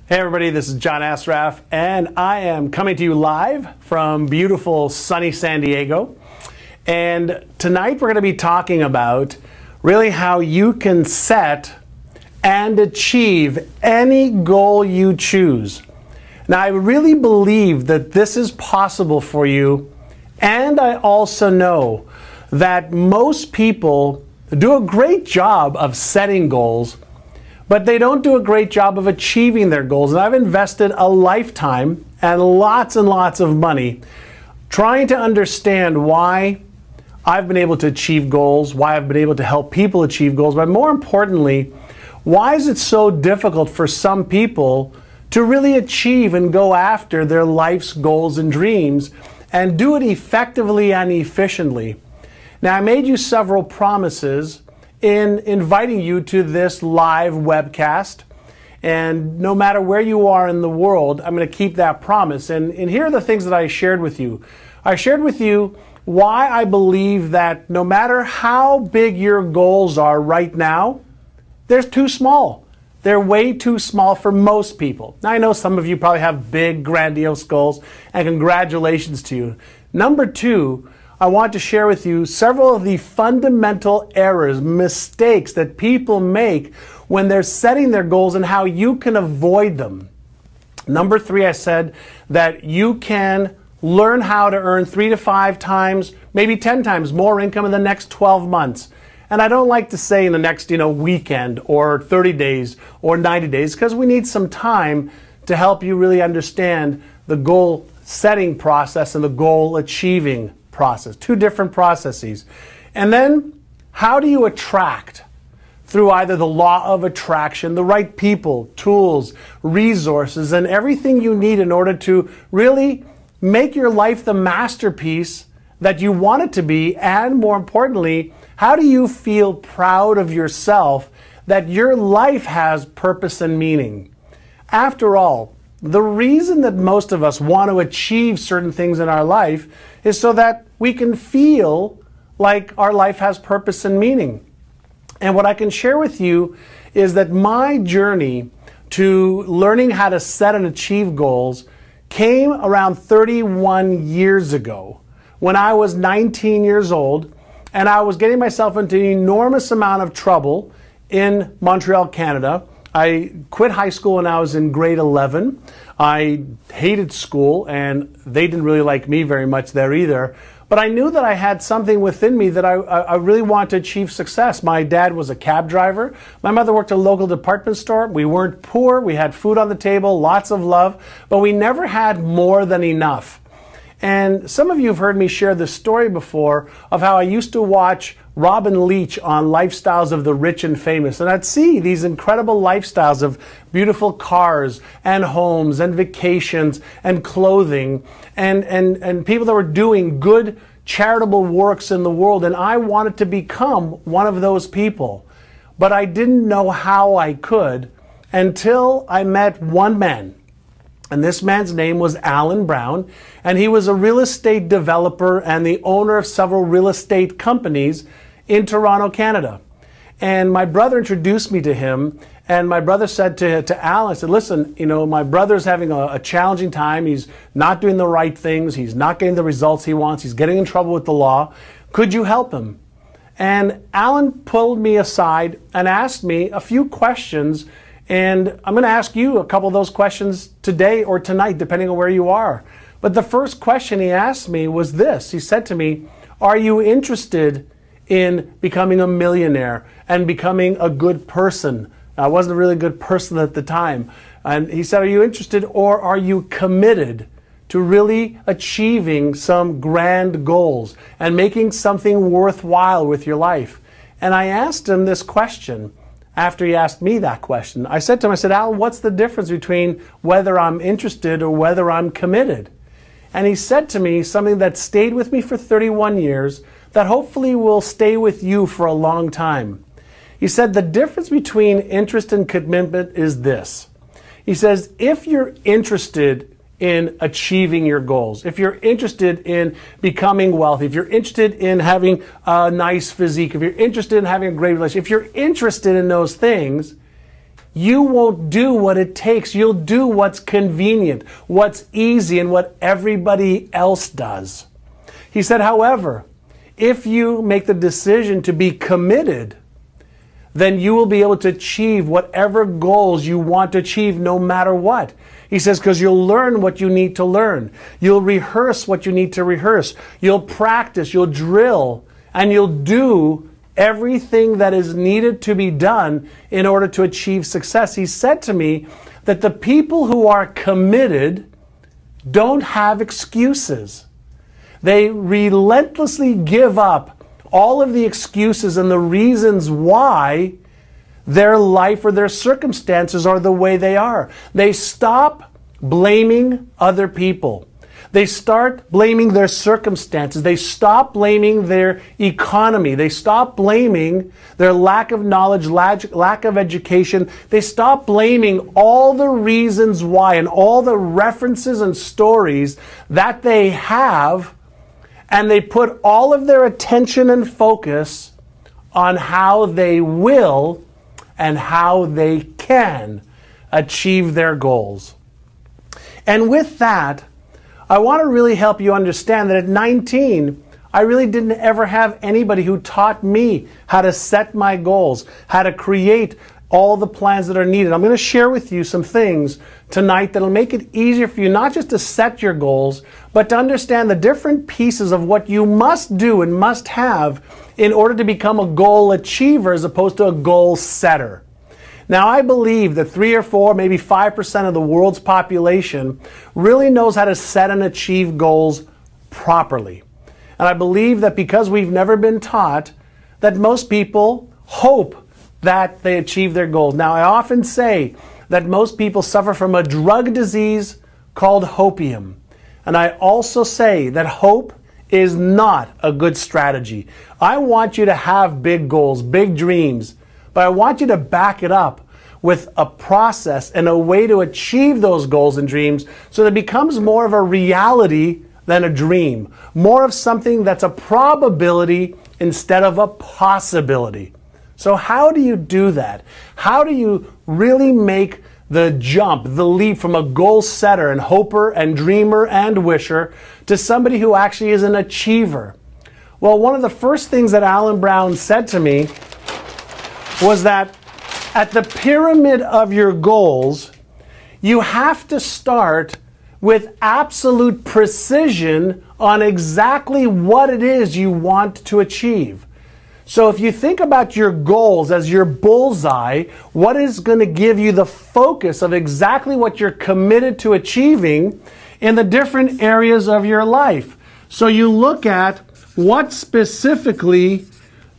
Hey everybody, this is John Asraf, and I am coming to you live from beautiful sunny San Diego. And tonight we're going to be talking about really how you can set and achieve any goal you choose. Now, I really believe that this is possible for you, and I also know that most people do a great job of setting goals, but they don't do a great job of achieving their goals. And I've invested a lifetime and lots of money trying to understand why I've been able to achieve goals, why I've been able to help people achieve goals, but more importantly, why is it so difficult for some people to really achieve and go after their life's goals and dreams and do it effectively and efficiently? Now, I made you several promises in inviting you to this live webcast, and no matter where you are in the world, I'm going to keep that promise. And here are the things that I shared with you. I shared with you why I believe that no matter how big your goals are right now, they're too small. They're way too small for most people. Now, I know some of you probably have big, grandiose goals, and congratulations to you. Number two, I want to share with you several of the fundamental errors, mistakes that people make when they're setting their goals and how you can avoid them. Number three, I said that you can learn how to earn 3 to 5 times, maybe 10 times more income in the next 12 months. And I don't like to say in the next, weekend or 30 days or 90 days, because we need some time to help you really understand the goal setting process and the goal achieving process. Two different processes. And then, how do you attract? Through either the law of attraction, the right people, tools, resources, and everything you need in order to really make your life the masterpiece that you want it to be, and more importantly, how do you feel proud of yourself that your life has purpose and meaning? After all, the reason that most of us want to achieve certain things in our life is so that we can feel like our life has purpose and meaning. And what I can share with you is that my journey to learning how to set and achieve goals came around 31 years ago when I was 19 years old, and I was getting myself into an enormous amount of trouble in Montreal, Canada. I quit high school when I was in grade 11. I hated school, and they didn't really like me very much there either. But I knew that I had something within me that I really wanted to achieve success. My dad was a cab driver. My mother worked at a local department store. We weren't poor. We had food on the table, lots of love, but we never had more than enough. And some of you have heard me share this story before of how I used to watch Robin Leach on Lifestyles of the Rich and Famous. And I'd see these incredible lifestyles of beautiful cars and homes and vacations and clothing and people that were doing good charitable works in the world. And I wanted to become one of those people. But I didn't know how I could until I met one man. And this man's name was Alan Brown, and he was a real estate developer and the owner of several real estate companies in Toronto, Canada. And my brother introduced me to him, and my brother said to Alan, I said, listen, my brother's having a challenging time. He's not doing the right things. He's not getting the results he wants. He's getting in trouble with the law. Could you help him? And Alan pulled me aside and asked me a few questions. And I'm going to ask you a couple of those questions today or tonight, depending on where you are. But the first question he asked me was this. He said to me, are you interested in becoming a millionaire and becoming a good person? I wasn't a really good person at the time. And he said, are you interested, or are you committed to really achieving some grand goals and making something worthwhile with your life? And I asked him this question. After he asked me that question, I said to him, Alan, what's the difference between whether I'm interested or whether I'm committed? And he said to me something that stayed with me for 31 years, that hopefully will stay with you for a long time. He said, the difference between interest and commitment is this. He says, if you're interested in achieving your goals, if you're interested in becoming wealthy, if you're interested in having a nice physique, if you're interested in having a great relationship, if you're interested in those things, you won't do what it takes. You'll do what's convenient, what's easy, and what everybody else does. He said, however, if you make the decision to be committed, then you will be able to achieve whatever goals you want to achieve no matter what. He says, because you'll learn what you need to learn. You'll rehearse what you need to rehearse. You'll practice, you'll drill, and you'll do everything that is needed to be done in order to achieve success. He said to me that the people who are committed don't have excuses. They relentlessly give up all of the excuses and the reasons why their life or their circumstances are the way they are. They stop blaming other people. They start blaming their circumstances. They stop blaming their economy. They stop blaming their lack of knowledge, lack of education. They stop blaming all the reasons why and all the references and stories that they have, and they put all of their attention and focus on how they will and how they can achieve their goals. And with that, I want to really help you understand that at 19, I really didn't ever have anybody who taught me how to set my goals, how to create all the plans that are needed. I'm going to share with you some things tonight that'll make it easier for you not just to set your goals, but to understand the different pieces of what you must do and must have in order to become a goal achiever as opposed to a goal setter. Now, I believe that 3 or 4, maybe 5% of the world's population really knows how to set and achieve goals properly. And I believe that because we've never been taught, that most people hope that they achieve their goals. Now, I often say that most people suffer from a drug disease called hopium. And I also say that hope is not a good strategy. I want you to have big goals, big dreams, but I want you to back it up with a process and a way to achieve those goals and dreams so that it becomes more of a reality than a dream, more of something that's a probability instead of a possibility. So how do you do that? How do you really make the jump, the leap from a goal setter and hoper and dreamer and wisher to somebody who actually is an achiever? Well, one of the first things that Alan Brown said to me was that at the pyramid of your goals, you have to start with absolute precision on exactly what it is you want to achieve. So if you think about your goals as your bullseye, what is going to give you the focus of exactly what you're committed to achieving in the different areas of your life? So you look at what specifically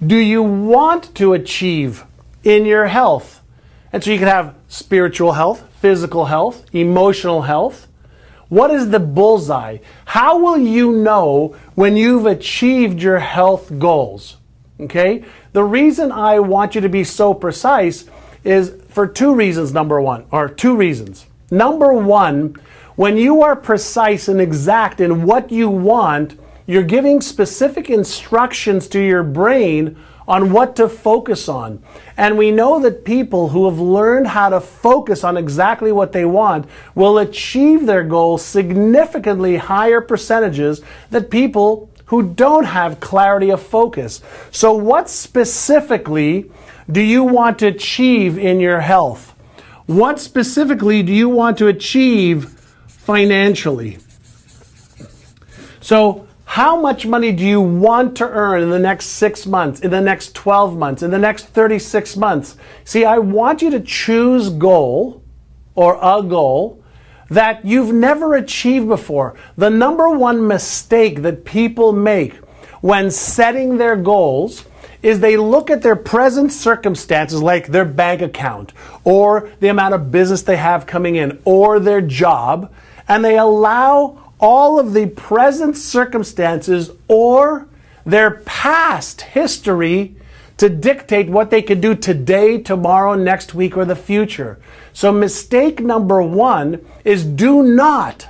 do you want to achieve in your health. And so you can have spiritual health, physical health, emotional health. What is the bullseye? How will you know when you've achieved your health goals? Okay? The reason I want you to be so precise is for two reasons, number one. Number one, when you are precise and exact in what you want, you're giving specific instructions to your brain on what to focus on. And we know that people who have learned how to focus on exactly what they want will achieve their goals significantly higher percentages than people who don't have clarity of focus. So what specifically do you want to achieve in your health? What specifically do you want to achieve financially? So how much money do you want to earn in the next 6 months, in the next 12 months, in the next 36 months? See, I want you to choose goal or a goal that you've never achieved before. The number one mistake that people make when setting their goals is they look at their present circumstances, like their bank account or the amount of business they have coming in or their job, and they allow all of the present circumstances or their past history to dictate what they can do today, tomorrow, next week, or the future. So mistake number one is do not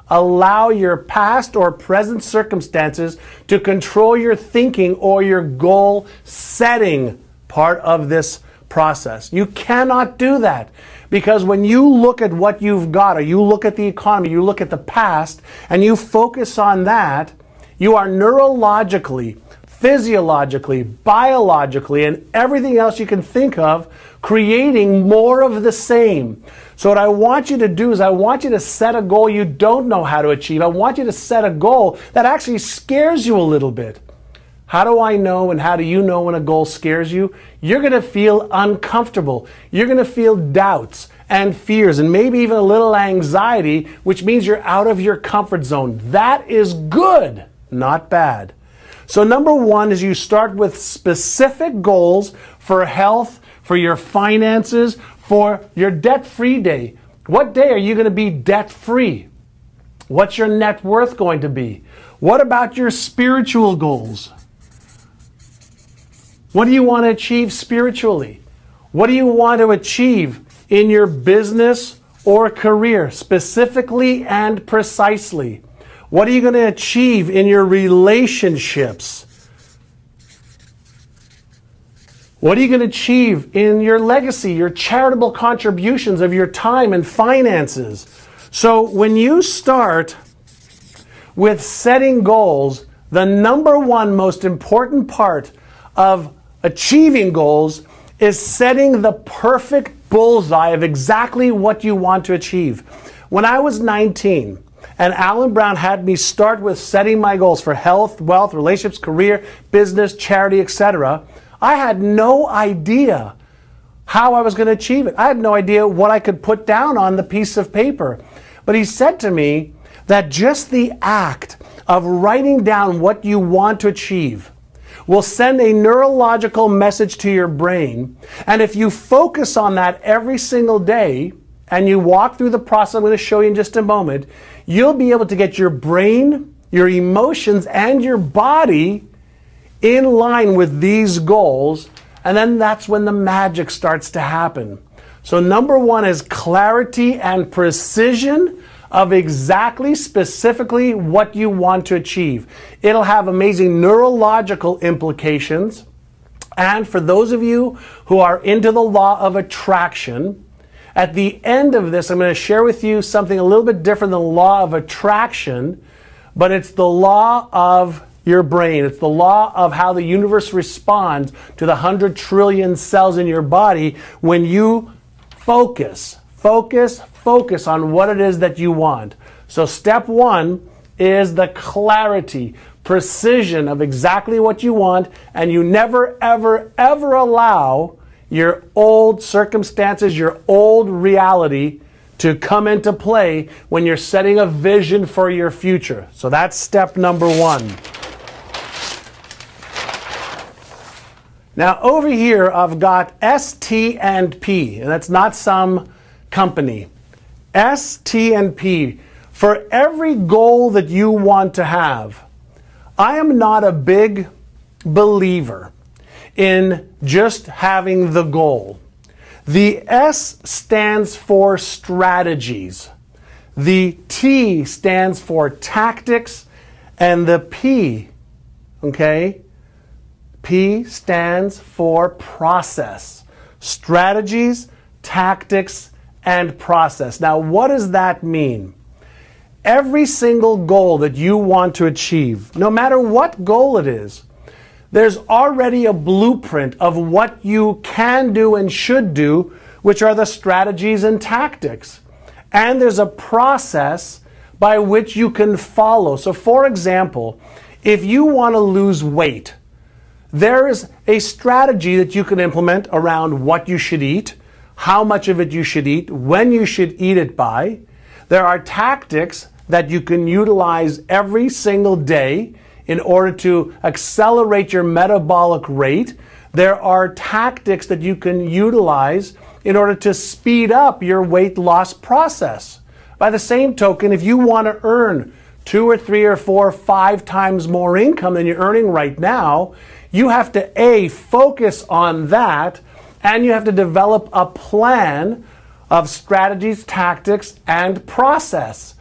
allow your past or present circumstances to control your thinking or your goal setting part of this process. You cannot do that, because when you look at what you've got, or you look at the economy, you look at the past, and you focus on that, you are neurologically, physiologically, biologically, and everything else you can think of, creating more of the same. So what I want you to do is I want you to set a goal you don't know how to achieve. I want you to set a goal that actually scares you a little bit. How do I know, and how do you know when a goal scares you? You're going to feel uncomfortable. You're going to feel doubts and fears and maybe even a little anxiety, which means you're out of your comfort zone. That is good, not bad. So number one is you start with specific goals for health, for your finances, for your debt-free day. What day are you going to be debt-free? What's your net worth going to be? What about your spiritual goals? What do you want to achieve spiritually? What do you want to achieve in your business or career, specifically and precisely? What are you going to achieve in your relationships? What are you going to achieve in your legacy, your charitable contributions of your time and finances? So when you start with setting goals, the number one most important part of achieving goals is setting the perfect bullseye of exactly what you want to achieve. When I was 19, and Alan Brown had me start with setting my goals for health, wealth, relationships, career, business, charity, etc., I had no idea how I was going to achieve it. I had no idea what I could put down on the piece of paper. But he said to me that just the act of writing down what you want to achieve will send a neurological message to your brain. And if you focus on that every single day, and you walk through the process I'm going to show you in just a moment, you'll be able to get your brain, your emotions, and your body in line with these goals, and then that's when the magic starts to happen. So number one is clarity and precision of exactly, specifically what you want to achieve. It'll have amazing neurological implications. And for those of you who are into the law of attraction, at the end of this, I'm going to share with you something a little bit different than the law of attraction, but it's the law of your brain. It's the law of how the universe responds to the 100 trillion cells in your body when you focus on what it is that you want. So step one is the clarity, precision of exactly what you want, and you never, ever, ever allow your old circumstances, your old reality to come into play when you're setting a vision for your future. So that's step number one. Now over here I've got ST&P, and that's not some company. ST&P. For every goal that you want to have, I am not a big believer in just having the goal. The S stands for strategies. The T stands for tactics, and the P, okay? P stands for process. Strategies, tactics, and process. Now, what does that mean? Every single goal that you want to achieve, no matter what goal it is, there's already a blueprint of what you can do and should do, which are the strategies and tactics. And there's a process by which you can follow. So for example, if you want to lose weight, there is a strategy that you can implement around what you should eat, how much of it you should eat, when you should eat it by. There are tactics that you can utilize every single day in order to accelerate your metabolic rate. There are tactics that you can utilize in order to speed up your weight loss process. By the same token, if you want to earn 2 or 3 or 4 or 5 times more income than you're earning right now, you have to A, focus on that, and you have to develop a plan of strategies, tactics, and process.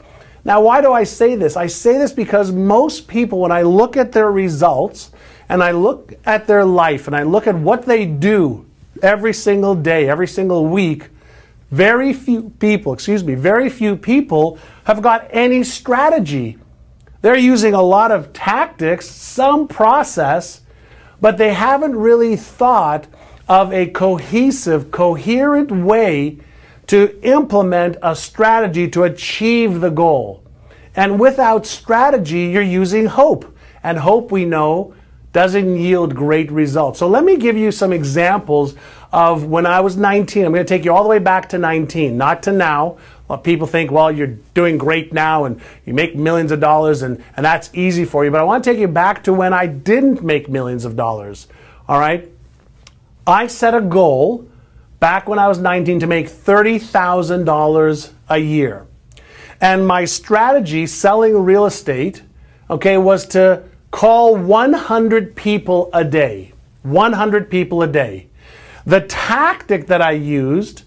Now, why do I say this? I say this because most people, when I look at their results, and I look at their life, and I look at what they do every single day, every single week, very few people have got any strategy. They're using a lot of tactics, some process, but they haven't really thought of a cohesive, coherent way to implement a strategy to achieve the goal. And without strategy, you're using hope. And hope, we know, doesn't yield great results. So let me give you some examples of when I was 19. I'm going to take you all the way back to 19, not to now. Well, people think, well, you're doing great now and you make millions of dollars and that's easy for you. But I want to take you back to when I didn't make millions of dollars. All right? I set a goal back when I was 19 to make $30,000 a year. And my strategy selling real estate, okay, was to call 100 people a day. 100 people a day. The tactic that I used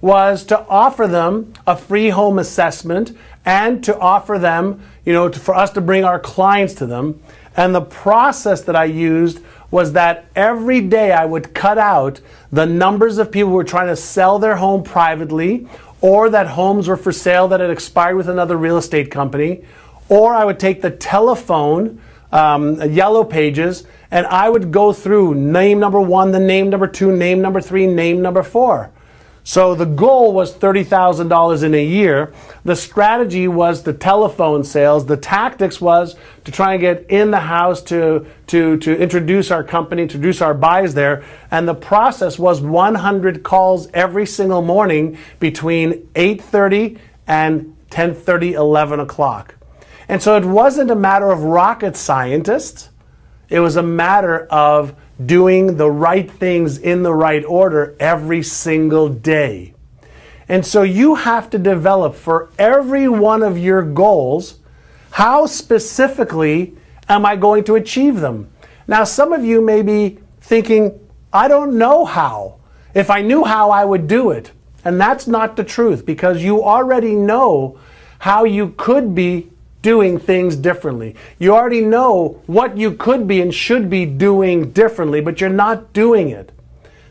was to offer them a free home assessment and to offer them, for us to bring our clients to them. And the process that I used was that every day I would cut out the numbers of people who were trying to sell their home privately, or that homes were for sale that had expired with another real estate company, or I would take the telephone, yellow pages, and I would go through name number 1, the name number 2, name number 3, name number 4. So the goal was $30,000 in a year. The strategy was the telephone sales. The tactics was to try and get in the house to introduce our company, introduce our buyers there. And the process was 100 calls every single morning between 8:30 and 10:30, 11 o'clock. And so it wasn't a matter of rocket scientists. It was a matter of doing the right things in the right order every single day. And so you have to develop for every one of your goals, how specifically am I going to achieve them? Now, some of you may be thinking, I don't know how. If I knew how, I would do it. And that's not the truth, because you already know how you could be doing things differently. You already know what you could be and should be doing differently, but you're not doing it.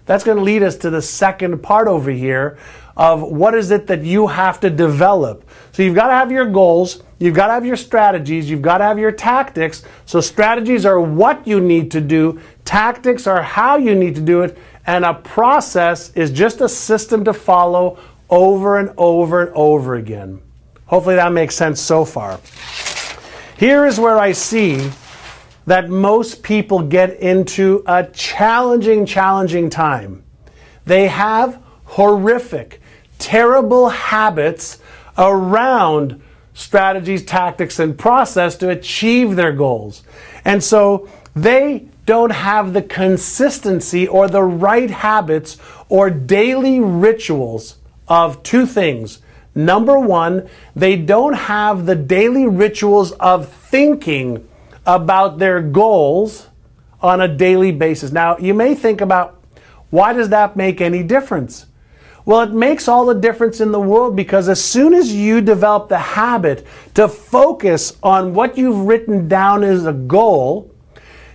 That's going to lead us to the second part over here of what is it that you have to develop. So you've got to have your goals, you've got to have your strategies, you've got to have your tactics. So strategies are what you need to do, tactics are how you need to do it, and a process is just a system to follow over and over and over again. Hopefully that makes sense so far. Here is where I see that most people get into a challenging time. They have horrific, terrible habits around strategies, tactics, and process to achieve their goals. And so they don't have the consistency or the right habits or daily rituals of two things. Number one, they don't have the daily rituals of thinking about their goals on a daily basis. Now, you may think about, why does that make any difference? Well, it makes all the difference in the world, because as soon as you develop the habit to focus on what you've written down as a goal,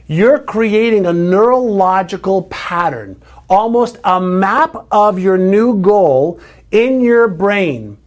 you're creating a neurological pattern, almost a map of your new goal in your brain.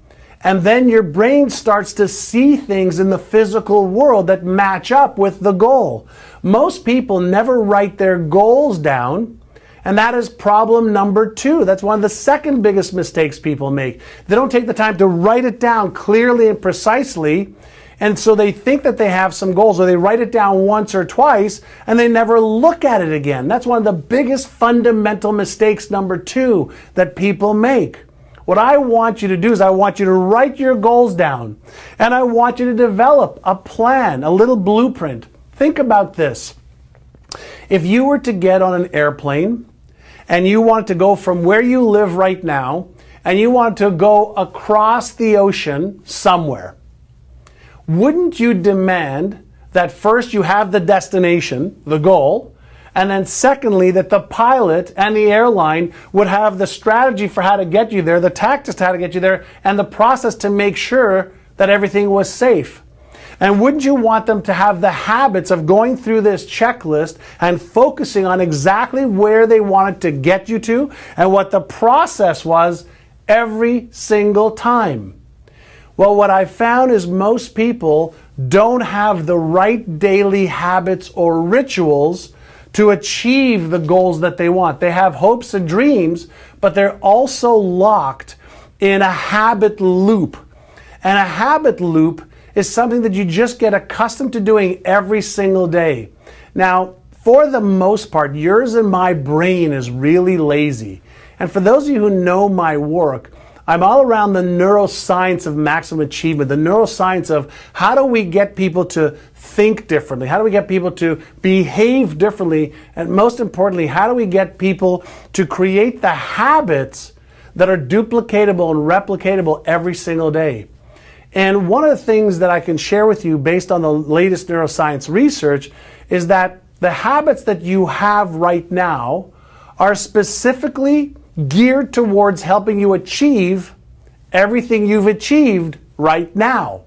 And then your brain starts to see things in the physical world that match up with the goal. Most people never write their goals down, and that is problem number 2. That's one of the second biggest mistakes people make. They don't take the time to write it down clearly and precisely, and so they think that they have some goals, or they write it down once or twice, and they never look at it again. That's one of the biggest fundamental mistakes, number 2, that people make. What I want you to do is I want you to write your goals down, and I want you to develop a plan, a little blueprint. Think about this. If you were to get on an airplane and you want to go from where you live right now and you want to go across the ocean somewhere, wouldn't you demand that first you have the destination, the goal, and then secondly, that the pilot and the airline would have the strategy for how to get you there, the tactics to how to get you there, and the process to make sure that everything was safe? And wouldn't you want them to have the habits of going through this checklist and focusing on exactly where they wanted to get you to and what the process was every single time? Well, what I found is most people don't have the right daily habits or rituals to achieve the goals that they want. They have hopes and dreams, but they're also locked in a habit loop. And a habit loop is something that you just get accustomed to doing every single day. Now, for the most part, yours and my brain is really lazy. And for those of you who know my work, I'm all around the neuroscience of maximum achievement, the neuroscience of how do we get people to think differently? How do we get people to behave differently? And most importantly, how do we get people to create the habits that are duplicatable and replicatable every single day? And one of the things that I can share with you based on the latest neuroscience research is that the habits that you have right now are specifically geared towards helping you achieve everything you've achieved right now.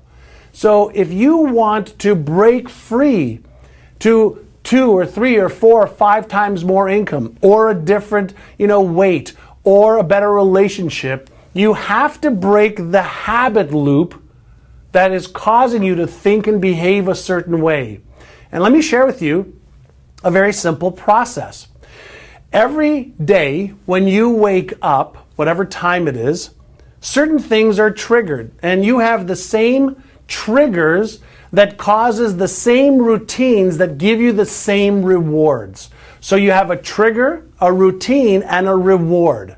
So if you want to break free to 2 or 3 or 4 or 5 times more income, or a different, weight, or a better relationship, you have to break the habit loop that is causing you to think and behave a certain way. And let me share with you a very simple process. Every day when you wake up, whatever time it is, certain things are triggered, and you have the same triggers that causes the same routines that give you the same rewards. So you have a trigger, a routine, and a reward.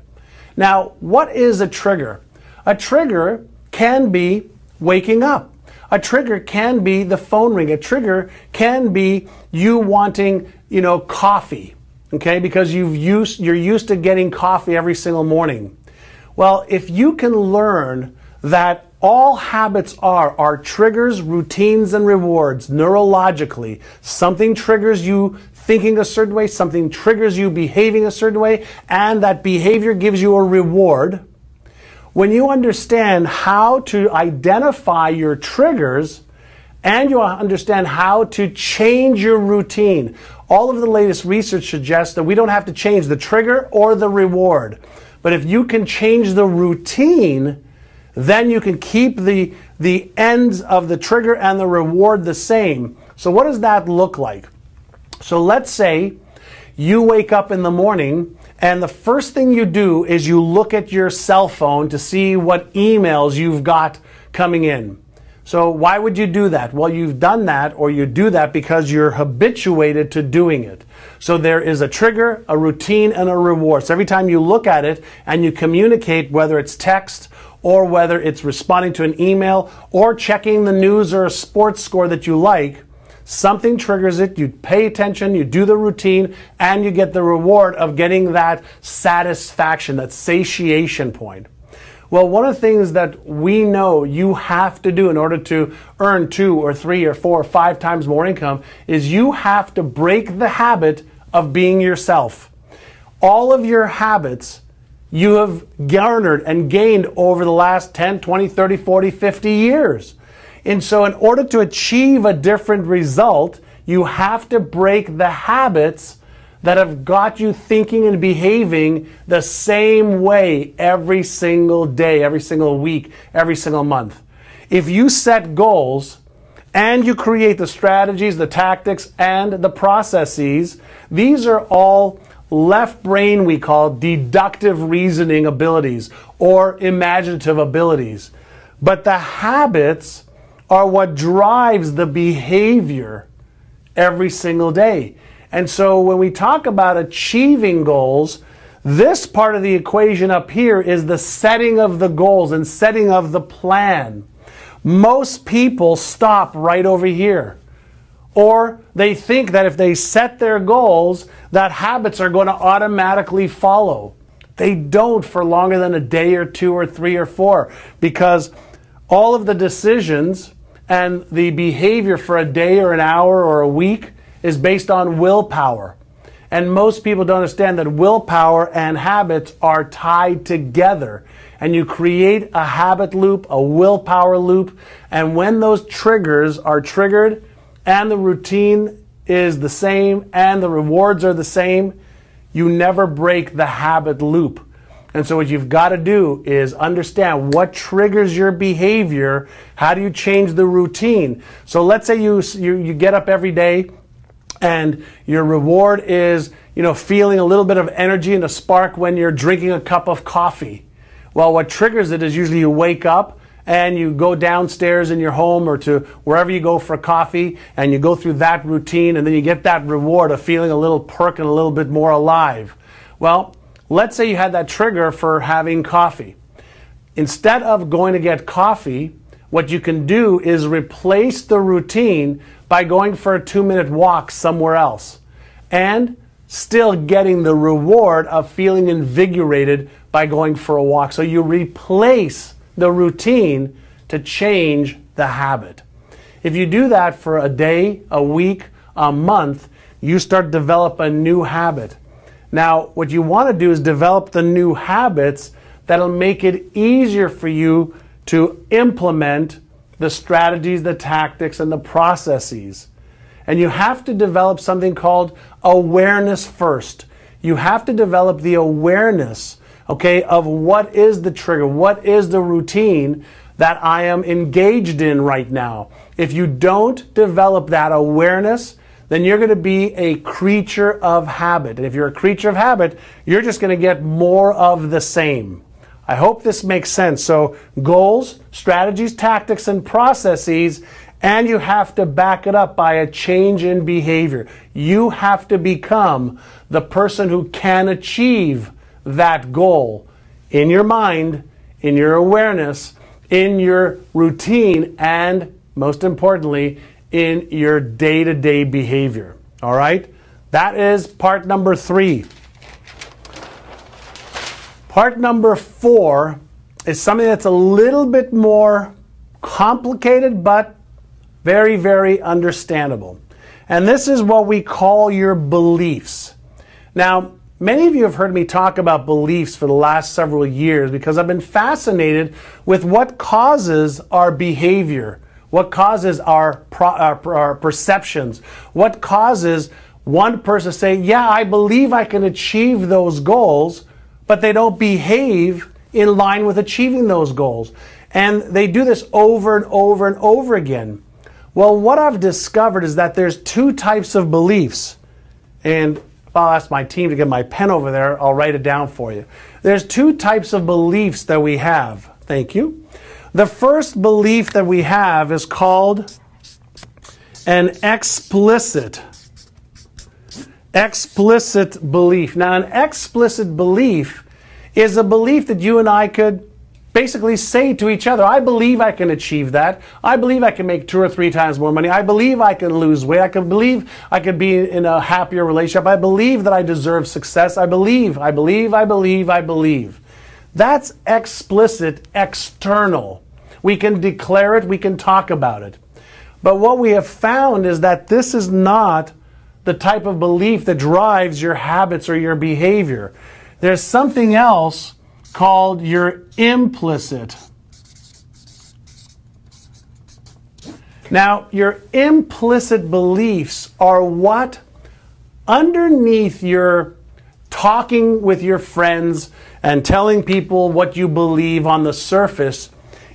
Now, what is a trigger? A trigger can be waking up. A trigger can be the phone ring. A trigger can be you wanting, coffee. Okay, because you're used to getting coffee every single morning. Well, if you can learn that all habits are triggers, routines, and rewards neurologically, something triggers you thinking a certain way, something triggers you behaving a certain way, and that behavior gives you a reward. When you understand how to identify your triggers and you understand how to change your routine, all of the latest research suggests that we don't have to change the trigger or the reward. But if you can change the routine, then you can keep the ends of the trigger and the reward the same. So what does that look like? So let's say you wake up in the morning and the first thing you do is you look at your cell phone to see what emails you've got coming in. So why would you do that? Well, you've done that, or you do that because you're habituated to doing it. So there is a trigger, a routine, and a reward. So every time you look at it and you communicate, whether it's text or whether it's responding to an email or checking the news or a sports score that you like, something triggers it, you pay attention, you do the routine, and you get the reward of getting that satisfaction, that satiation point. Well, one of the things that we know you have to do in order to earn 2 or 3 or 4 or 5 times more income is you have to break the habit of being yourself. All of your habits you have garnered and gained over the last 10, 20, 30, 40, 50 years. And so in order to achieve a different result, you have to break the habits that have got you thinking and behaving the same way every single day, every single week, every single month. If you set goals and you create the strategies, the tactics, and the processes, these are all left brain, we call deductive reasoning abilities or imaginative abilities. But the habits are what drives the behavior every single day. And so when we talk about achieving goals, this part of the equation up here is the setting of the goals and setting of the plan. Most people stop right over here. Or they think that if they set their goals, that habits are going to automatically follow. They don't for longer than a day or 2 or 3 or 4, because all of the decisions and the behavior for a day or an hour or a week is based on willpower. And most people don't understand that willpower and habits are tied together. and you create a habit loop, a willpower loop. And when those triggers are triggered and the routine is the same and the rewards are the same, you never break the habit loop. And so what you've got to do is understand what triggers your behavior. How do you change the routine? So let's say you get up every day and your reward is, feeling a little bit of energy and a spark when you're drinking a cup of coffee. Well, what triggers it is usually you wake up and you go downstairs in your home or to wherever you go for coffee, and you go through that routine, and then you get that reward of feeling a little perk and a little bit more alive. Well, let's say you had that trigger for having coffee. Instead of going to get coffee, what you can do is replace the routine by going for a 2-minute walk somewhere else and still getting the reward of feeling invigorated by going for a walk. So you replace the routine to change the habit. If you do that for a day, a week, a month, you start to develop a new habit. Now, what you want to do is develop the new habits that'll make it easier for you to implement the strategies, the tactics, and the processes. And you have to develop something called awareness first. You have to develop the awareness, of what is the trigger, what is the routine that I am engaged in right now. If you don't develop that awareness, then you're going to be a creature of habit. And if you're a creature of habit, you're just going to get more of the same. I hope this makes sense. So goals, strategies, tactics, and processes, and you have to back it up by a change in behavior. You have to become the person who can achieve that goal in your mind, in your awareness, in your routine, and most importantly, in your day-to-day behavior. All right? That is part number 3. Part number 4 is something that's a little bit more complicated, but very, very understandable. And this is what we call your beliefs. Now, many of you have heard me talk about beliefs for the last several years because I've been fascinated with what causes our behavior, what causes our perceptions, what causes one person to say, yeah, I believe I can achieve those goals, but they don't behave in line with achieving those goals. And they do this over and over and over again. Well, what I've discovered is that there's 2 types of beliefs. And if I'll ask my team to get my pen over there, I'll write it down for you. There's 2 types of beliefs that we have. Thank you. The first belief that we have is called an explicit belief. Now, an explicit belief is a belief that you and I could basically say to each other, I believe I can achieve that. I believe I can make 2 or 3 times more money. I believe I can lose weight. I can believe I could be in a happier relationship. I believe that I deserve success. I believe. That's explicit, external. We can declare it, we can talk about it. But what we have found is that this is not the type of belief that drives your habits or your behavior. There's something else called your implicit. Now, your implicit beliefs are what underneath your talking with your friends and telling people what you believe on the surface,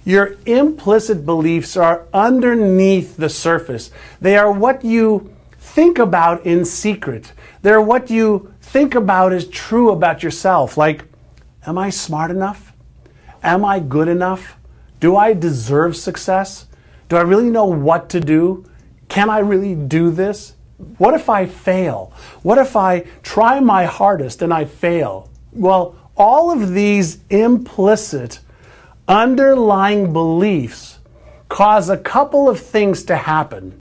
your implicit beliefs are underneath the surface. They are what you think about in secret. They're what you think about as true about yourself. Like, am I smart enough? Am I good enough? Do I deserve success? Do I really know what to do? Can I really do this? What if I fail? What if I try my hardest and I fail? Well, all of these implicit underlying beliefs cause a couple of things to happen.